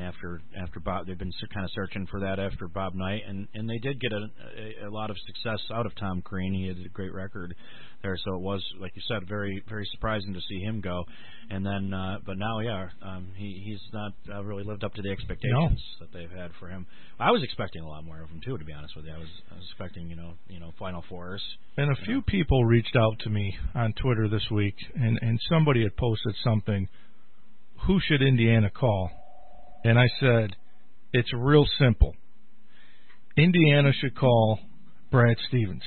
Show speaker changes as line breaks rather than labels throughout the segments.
after Bob. They've been kind of searching for that after Bob Knight, and they did get a lot of success out of Tom Crean. He had a great record there, so it was, like you said, very very surprising to see him go. And then, but now, he's not really lived up to the expectations that they've had for him. I was expecting a lot more of him too, to be honest with you. I was expecting Final Fours.
And a few people reached out to me on Twitter this week, and somebody had posted something. Who should Indiana call? And I said, it's real simple. Indiana should call Brad Stevens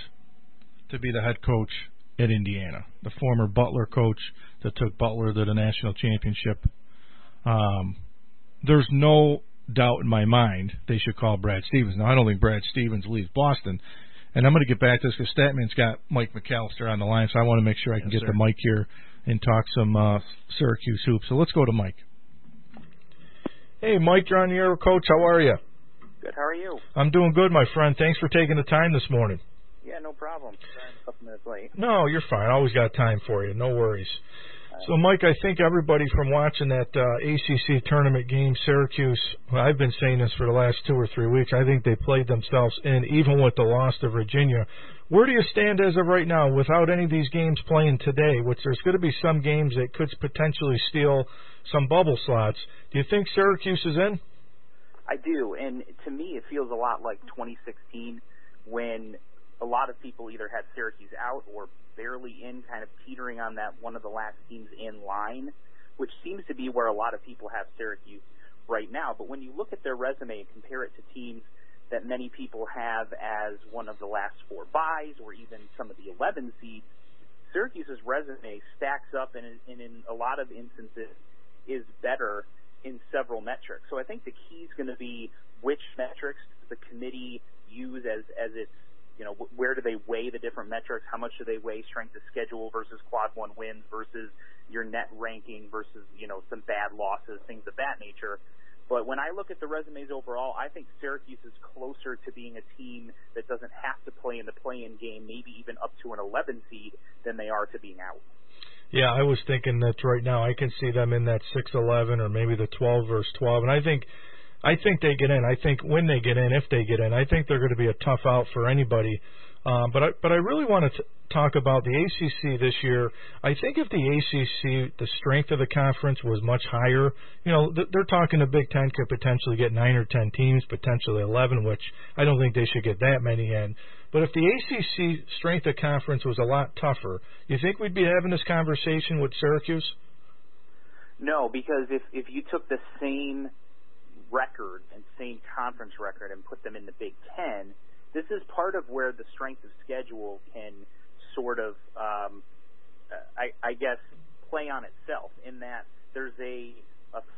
to be the head coach at Indiana, the former Butler coach that took Butler to the national championship. There's no doubt in my mind they should call Brad Stevens. Now, I don't think Brad Stevens leaves Boston. And I'm going to get back to this because Statman's got Mike McAllister on the line, so I want to make sure I can get the mic here and talk some Syracuse hoops. So let's go to Mike. Hey, Mike, you're on the air, Coach. How are you?
Good. How are you?
I'm doing good, my friend. Thanks for taking the time this morning.
Yeah, no problem. Sorry, I'm a couple minutes late.
No, you're fine. I always got time for you. No worries. So, Mike, I think everybody from watching that ACC tournament game, Syracuse, I've been saying this for the last 2 or 3 weeks, I think they played themselves in, even with the loss to Virginia. Where do you stand as of right now without any of these games playing today, which there's going to be some games that could potentially steal some bubble slots? Do you think Syracuse is in?
I do, and to me it feels a lot like 2016 when a lot of people either had Syracuse out or barely in, kind of teetering on that one of the last teams in line, which seems to be where a lot of people have Syracuse right now. But when you look at their resume and compare it to teams that many people have as one of the last 4 byes or even some of the 11 seeds, Syracuse's resume stacks up and in a lot of instances is better in several metrics. So I think the key is going to be which metrics the committee use as its, where do they weigh the different metrics? How much do they weigh strength of schedule versus quad 1 wins versus your net ranking versus, some bad losses, things of that nature. But when I look at the resumes overall, I think Syracuse is closer to being a team that doesn't have to play in the play-in game, maybe even up to an 11 seed, than they are to being out.
Yeah, I was thinking that right now I can see them in that 6-11 or maybe the 12 versus 12, and I think they get in. I think when they get in, if they get in, I think they're going to be a tough out for anybody. But I really want to talk about the ACC this year. I think if the ACC, the strength of the conference was much higher, they're talking the Big Ten could potentially get 9 or 10 teams, potentially 11, which I don't think they should get that many in. But if the ACC strength of conference was a lot tougher, you think we'd be having this conversation with Syracuse?
No, because if you took the same record and same conference record and put them in the Big Ten, this is part of where the strength of schedule can sort of, I guess, play on itself in that there's a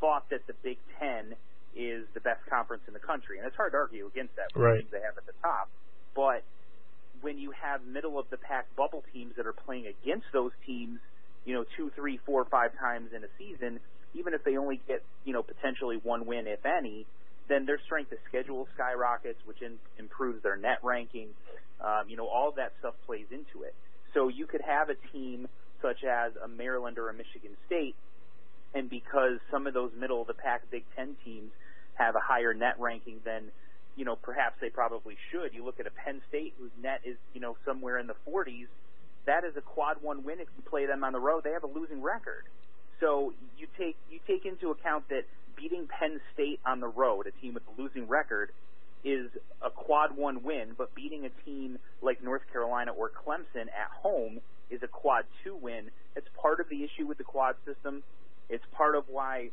thought that the Big Ten is the best conference in the country, and it's hard to argue against that with the teams they have at the top. But when you have middle-of-the-pack bubble teams that are playing against those teams, 2, 3, 4, 5 times in a season, even if they only get, potentially 1 win, if any, then their strength of schedule skyrockets, which improves their net ranking. All of that stuff plays into it. So you could have a team such as a Maryland or a Michigan State, and because some of those middle-of-the-pack Big Ten teams have a higher net ranking than, perhaps they probably should. You look at a Penn State whose net is, somewhere in the 40s. That is a quad 1 win if you play them on the road. They have a losing record. So you take into account that beating Penn State on the road, a team with a losing record, is a quad 1 win, but beating a team like North Carolina or Clemson at home is a quad 2 win. It's part of the issue with the quad system. It's part of why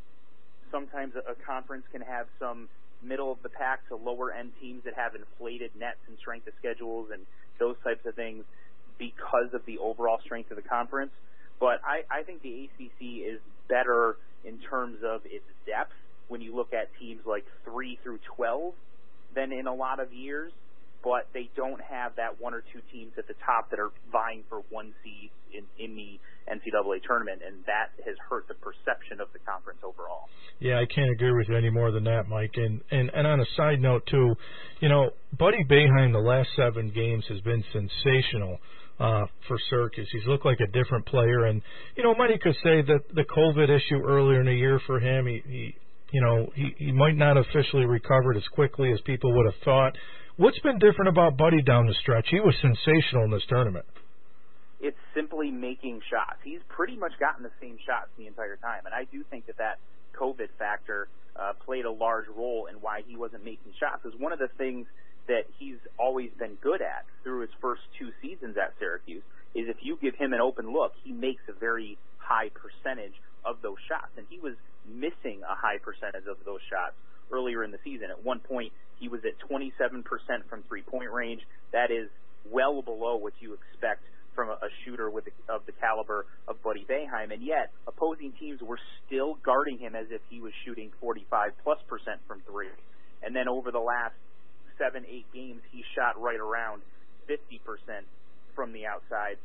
sometimes a conference can have some middle-of-the-pack to lower-end teams that have inflated nets and strength of schedules and those types of things because of the overall strength of the conference. But I think the ACC is better in terms of its depth when you look at teams like 3 through 12 than in a lot of years, but they don't have that 1 or 2 teams at the top that are vying for 1 seed in the NCAA tournament, and that has hurt the perception of the conference overall.
Yeah, I can't agree with you any more than that, Mike. And on a side note, too, Buddy Boeheim the last 7 games has been sensational for Syracuse. He's looked like a different player. And, many could say that the COVID issue earlier in the year for him, he he might not officially recovered as quickly as people would have thought. What's been different about Buddy down the stretch? He was sensational in this tournament.
It's simply making shots. He's pretty much gotten the same shots the entire time, and I do think that COVID factor played a large role in why he wasn't making shots. Because one of the things that he's always been good at through his first 2 seasons at Syracuse is if you give him an open look, he makes a very high percentage of those shots, and he was missing a high percentage of those shots earlier in the season. At one point, he was at 27% from three-point range. That is well below what you expect from a shooter of the caliber of Buddy Boeheim, and yet opposing teams were still guarding him as if he was shooting 45+% from three. And then over the last 7-8 games, he shot right around 50% from the outside.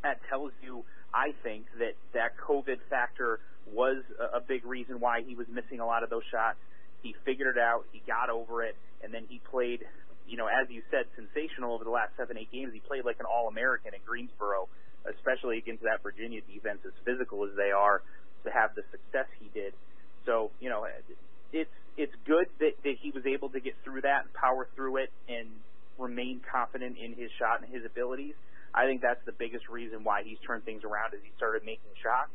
That tells you, I think, that COVID factor was a big reason why he was missing a lot of those shots. He figured it out, he got over it, and then he played, as you said, sensational over the last 7-8 games. He played like an All-American at Greensboro, especially against that Virginia defense, as physical as they are, to have the success he did. So, it's good that he was able to get through that and power through it and remain confident in his shot and his abilities. I think that's the biggest reason why he's turned things around, is he started making shots.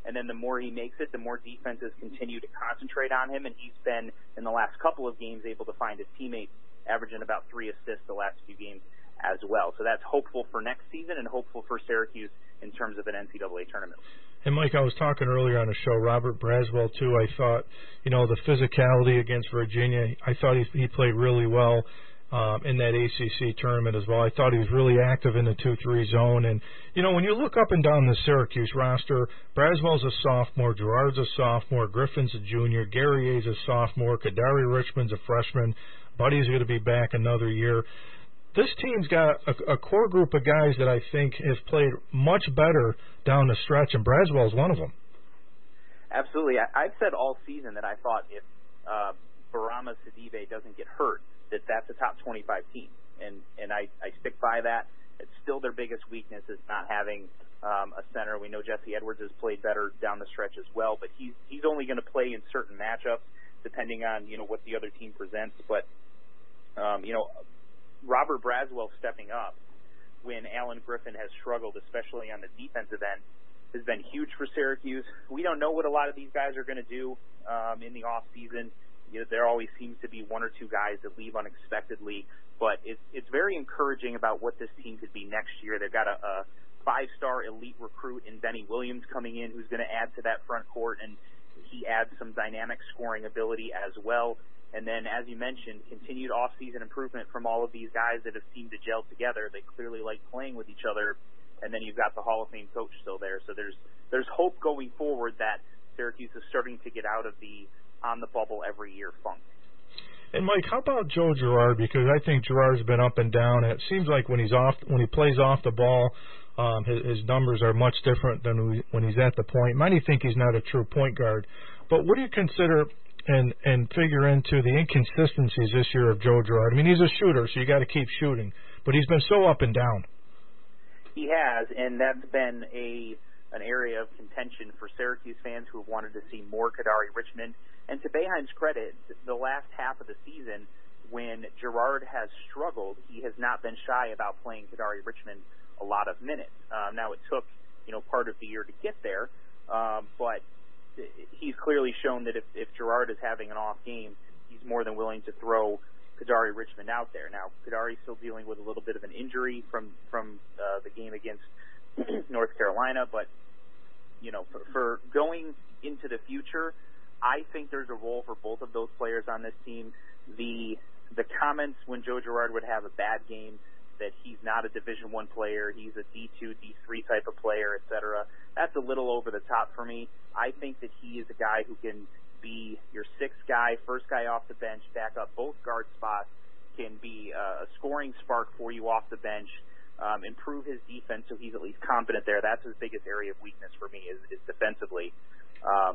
And then the more he makes it, the more defenses continue to concentrate on him. And he's been, in the last couple of games, able to find his teammates, averaging about 3 assists the last few games as well. So that's hopeful for next season and hopeful for Syracuse in terms of an NCAA tournament.
And, Mike, I was talking earlier on the show, Robert Braswell, too. I thought, the physicality against Virginia, I thought he played really well in that ACC tournament as well. I thought he was really active in the 2-3 zone. And, when you look up and down the Syracuse roster, Braswell's a sophomore, Girard's a sophomore, Griffin's a junior, Guerrier's a sophomore, Kadari Richmond's a freshman, Buddy's going to be back another year. This team's got a core group of guys that I think have played much better down the stretch, and Braswell's one of them.
Absolutely. I've said all season that I thought if Barama Sidibe doesn't get hurt, that's a top 25 team, and I stick by that. It's still their biggest weakness is not having a center. We know Jesse Edwards has played better down the stretch as well, but he's only going to play in certain matchups depending on what the other team presents. But Robert Braswell stepping up when Alan Griffin has struggled, especially on the defensive end, has been huge for Syracuse. We don't know what a lot of these guys are going to do in the off season. There always seems to be 1 or 2 guys that leave unexpectedly, but it's very encouraging about what this team could be next year. They've got a 5-star elite recruit in Benny Williams coming in, who's going to add to that front court, and he adds some dynamic scoring ability as well. And then, as you mentioned, continued off-season improvement from all of these guys that have seemed to gel together. They clearly like playing with each other. And then you've got the Hall of Fame coach still there. So there's hope going forward that Syracuse is starting to get out of the on-the-bubble every year funk.
And, Mike, how about Joe Girard? Because I think Girard's been up and down. And it seems like when he plays off the ball, his numbers are much different than when he's at the point. Many think he's not a true point guard. But what do you consider and figure into the inconsistencies this year of Joe Girard? I mean, he's a shooter, so you got to keep shooting. But he's been so up and down.
He has, and that's been an area of contention for Syracuse fans who have wanted to see more Kadari Richmond. And to Boeheim's credit, the last half of the season, when Girard has struggled, he has not been shy about playing Kadari Richmond a lot of minutes. Now, it took part of the year to get there, but he's clearly shown that if Girard is having an off game, he's more than willing to throw Kadari Richmond out there. Now, Kadari's still dealing with a little bit of an injury from the game against North Carolina, but for going into the future, I think there's a role for both of those players on this team. The comments when Joe Girard would have a bad game that he's not a Division I player, he's a D2, D3 type of player, etc., that's a little over the top for me. I think that he is a guy who can be your sixth guy, first guy off the bench, back up both guard spots, can be a scoring spark for you off the bench, improve his defense so he's at least competent there. That's his biggest area of weakness for me is defensively.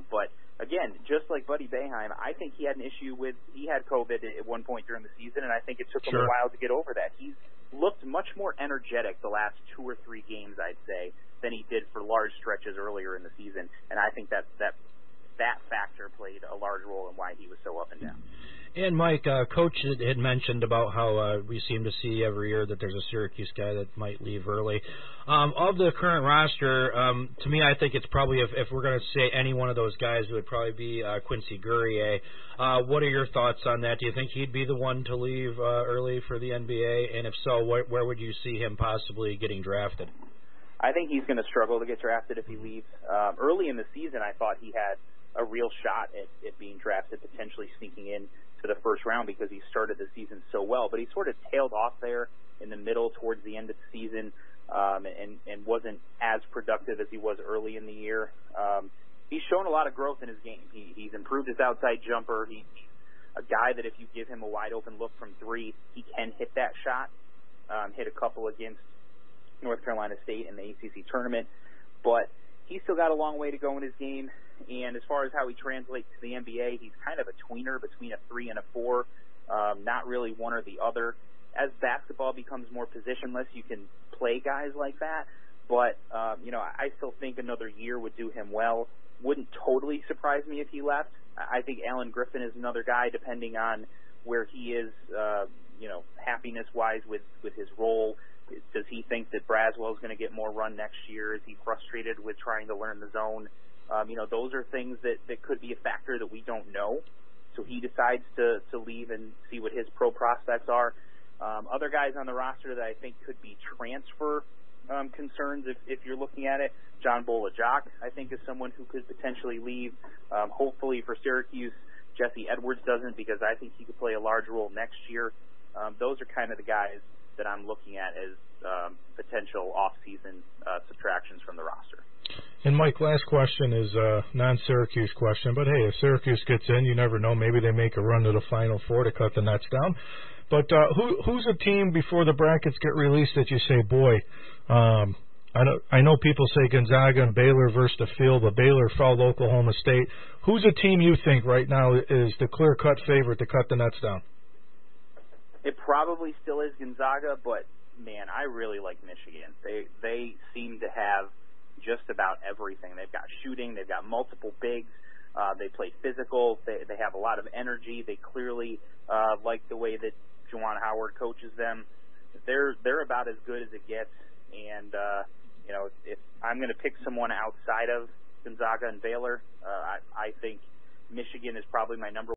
But again, just like Buddy Boeheim, I think he had an issue he had COVID at one point during the season, and I think it took him a while to get over that. He's looked much more energetic the last 2 or 3 games, I'd say, than he did for large stretches earlier in the season, and I think that that factor played a large role in why he was so up and down.
And Mike, Coach had mentioned about how we seem to see every year that there's a Syracuse guy that might leave early. Of the current roster, to me, I think it's probably, if we're going to say any one of those guys, it would probably be Quincy Guerrier. What are your thoughts on that? Do you think he'd be the one to leave early for the NBA? And if so, where would you see him possibly getting drafted?
I think he's going to struggle to get drafted if he leaves. Early in the season, I thought he had a real shot at being drafted, potentially sneaking in to the first round because he started the season so well. But he sort of tailed off there in the middle towards the end of the season and wasn't as productive as he was early in the year. He's shown a lot of growth in his game. He's improved his outside jumper. He's a guy that if you give him a wide-open look from three, he can hit that shot, hit a couple against North Carolina State in the ACC tournament. But he's still got a long way to go in his game. And as far as how he translates to the NBA, he's kind of a tweener between a 3 and a 4, not really one or the other. As basketball becomes more positionless, you can play guys like that. But, I still think another year would do him well. Wouldn't totally surprise me if he left. I think Alan Griffin is another guy, depending on where he is, happiness-wise with his role. Does he think that Braswell is going to get more run next year? Is he frustrated with trying to learn the zone? Those are things that could be a factor that we don't know. So he decides to leave and see what his pro prospects are. Other guys on the roster that I think could be transfer concerns if you're looking at it. John Bolajak, I think, is someone who could potentially leave. Hopefully for Syracuse, Jesse Edwards doesn't, because I think he could play a large role next year. Those are kind of the guys that I'm looking at as potential off-season subtractions from the roster.
And Mike, last question is a non-Syracuse question, but hey, if Syracuse gets in, you never know. Maybe they make a run to the Final Four to cut the nets down. But who's a team before the brackets get released that you say, boy, I know people say Gonzaga and Baylor versus the field, but Baylor fouled Oklahoma State. Who's a team you think right now is the clear-cut favorite to cut the nets down?
It probably still is Gonzaga, but, man, I really like Michigan. They seem to have just about everything. They've got shooting. They've got multiple bigs. They play physical. They have a lot of energy. They clearly like the way that Juwan Howard coaches them. They're about as good as it gets. And, if I'm going to pick someone outside of Gonzaga and Baylor, I think Michigan is probably my number